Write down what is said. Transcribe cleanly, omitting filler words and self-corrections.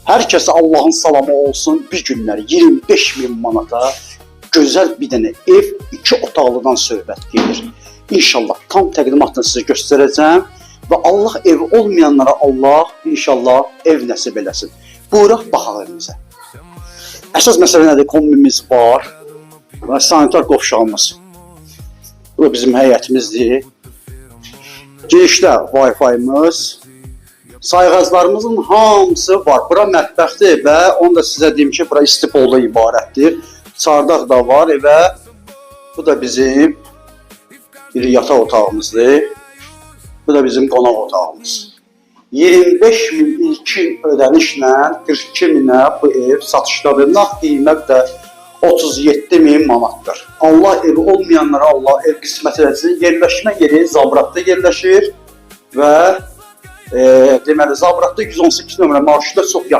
Herkese Allah'ın salamı olsun. Bir günler 25.000 manata güzel bir tane ev, 2 otaqlıdan söhbət gedir. İnşallah tam təqdimatını sizə göstərəcəm və Allah ev olmayanlara Allah inşallah ev nəsib eləsin. Buyuraq baxaq evimizə. Əsas məsələ nədir? Kombimiz var və sanitar qovşağımız. Bu da bizim həyətimizdir. Girişdə Wi-Fi'miz. Sayğaclarımızın hamısı var. Bura mətbəxdir və onu da sizə deyim ki, bura istipolda ibarətdir. Çardaq da var və bu da bizim bir yataq otağımızdır. Bu da bizim qonaq otağımız. 25.000 ilkin ödənişlə 42.000-ə bu ev satışdadır. Nağd qiymət də 37.000 manatdır. Allah evi olmayanlara Allah ev qismət eləsin. Yerləşmə yeri Zabratda yerləşir və deməli Zabratda 118 nömrə marşruta çox yaxın.